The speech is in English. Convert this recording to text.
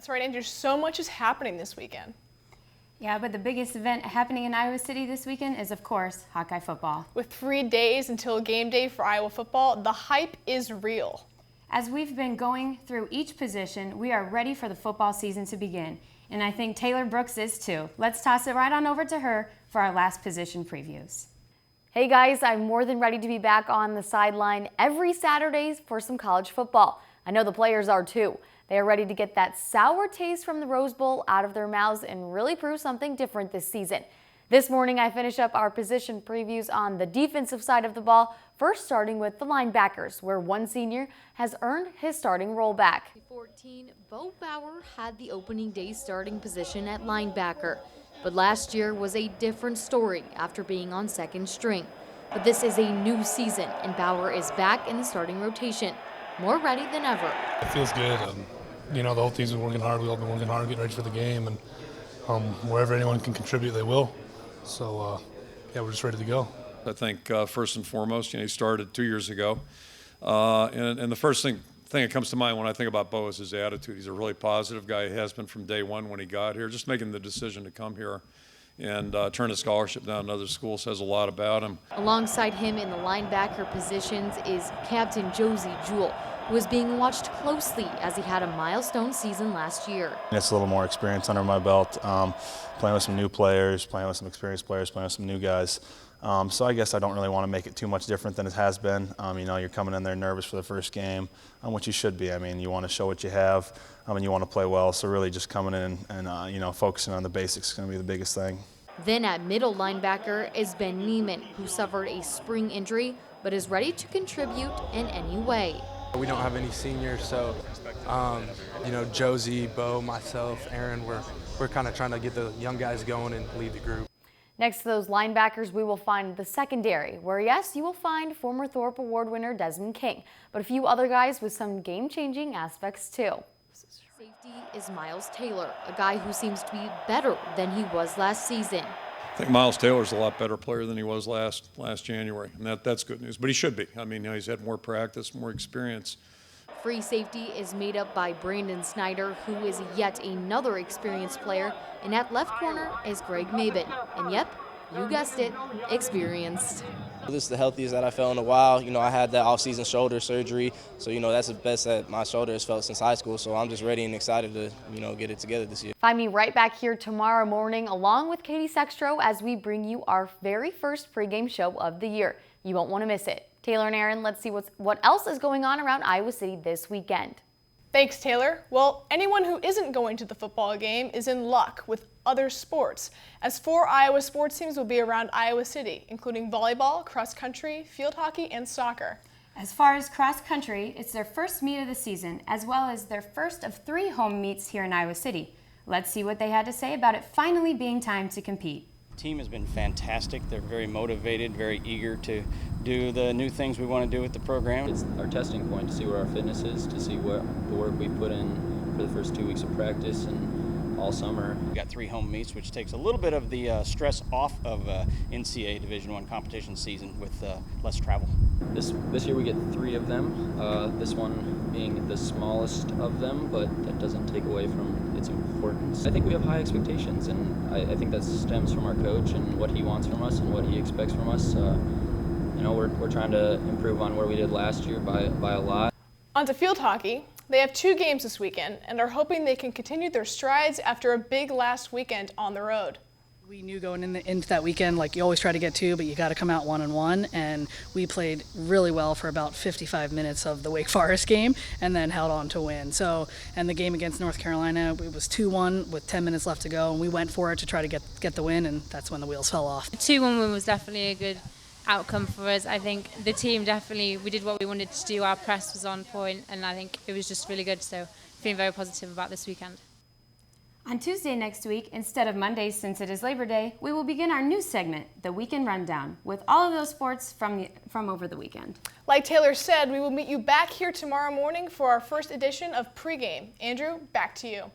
That's right, Andrew. So much is happening this weekend. Yeah, but the biggest event happening in Iowa City this weekend is, of course, Hawkeye football. With 3 days until game day for Iowa football, the hype is real. As we've been going through each position, we are ready for the football season to begin. And I think Taylor Brooks is too. Let's toss it right on over to her for our last position previews. Hey guys, I'm more than ready to be back on the sideline every Saturday for some college football. I know the players are too. They are ready to get that sour taste from the Rose Bowl out of their mouths and really prove something different this season. This morning I finish up our position previews on the defensive side of the ball, first starting with the linebackers, where one senior has earned his starting role back. 2014, Bo Bauer had the opening day starting position at linebacker, but last year was a different story after being on second string. But this is a new season, and Bauer is back in the starting rotation, more ready than ever. It feels good. The whole team's been working hard. We've all been working hard, getting ready for the game, and wherever anyone can contribute, they will. So, we're just ready to go. I think first and foremost, he started 2 years ago, and the first thing that comes to mind when I think about Bo is his attitude. He's a really positive guy. He has been from day one when he got here. Just making the decision to come here and turn a scholarship down another school says a lot about him. Alongside him in the linebacker positions is Captain Josie Jewell, who is being watched closely as he had a milestone season last year. It's a little more experience under my belt, playing with some new players, playing with some experienced players, playing with some new guys. So I guess I don't really want to make it too much different than it has been. You're coming in there nervous for the first game, which you should be. You want to show what you have, and you want to play well. So really just coming in and focusing on the basics is going to be the biggest thing. Then at middle linebacker is Ben Neiman, who suffered a spring injury, but is ready to contribute in any way. We don't have any seniors, so Josie, Bo, myself, Aaron, we're kind of trying to get the young guys going and lead the group. Next to those linebackers, we will find the secondary, where yes, you will find former Thorpe Award winner Desmond King, but a few other guys with some game-changing aspects too. Safety is Miles Taylor, a guy who seems to be better than he was last season. I think Miles Taylor's a lot better player than he was last January, and that's good news. But he should be. He's had more practice, more experience. Free safety is made up by Brandon Snyder, who is yet another experienced player, and at left corner is Greg Mabin. And yep, you guessed it, experienced. This is the healthiest that I felt in a while. I had that off-season shoulder surgery, so that's the best that my shoulder has felt since high school. So I'm just ready and excited to, get it together this year. Find me right back here tomorrow morning along with Katie Sextro as we bring you our very first pregame show of the year. You won't want to miss it. Taylor and Aaron, let's see what else is going on around Iowa City this weekend. Thanks, Taylor. Well, anyone who isn't going to the football game is in luck with other sports, as 4 Iowa sports teams will be around Iowa City, including volleyball, cross country, field hockey, and soccer. As far as cross country, it's their first meet of the season, as well as their first of 3 home meets here in Iowa City. Let's see what they had to say about it finally being time to compete. The team has been fantastic. They're very motivated, very eager to do the new things we want to do with the program. It's our testing point to see where our fitness is, to see what the work we put in for the first 2 weeks of practice and all summer. We've got 3 home meets, which takes a little bit of the stress off of NCAA Division I competition season with less travel. This year we get 3 of them, this one being the smallest of them, but that doesn't take away from its importance. I think we have high expectations, and I think that stems from our coach and what he wants from us and what he expects from us. We're trying to improve on where we did last year by a lot. On to field hockey. They have 2 games this weekend and are hoping they can continue their strides after a big last weekend on the road. We knew going into that weekend, you always try to get 2, but you got to come out 1-1, and we played really well for about 55 minutes of the Wake Forest game and then held on to win. And the game against North Carolina, it was 2-1 with 10 minutes left to go, and we went for it to try to get the win, and that's when the wheels fell off. 2-1 win was definitely a good outcome for us. I think the team we did what we wanted to do. Our press was on point, and I think it was just really good. So feeling very positive about this weekend. On Tuesday next week, instead of Mondays since it is Labor Day, we will begin our new segment, the Weekend Rundown, with all of those sports from over the weekend. Like Taylor said, we will meet you back here tomorrow morning for our first edition of Pregame. Andrew, back to you.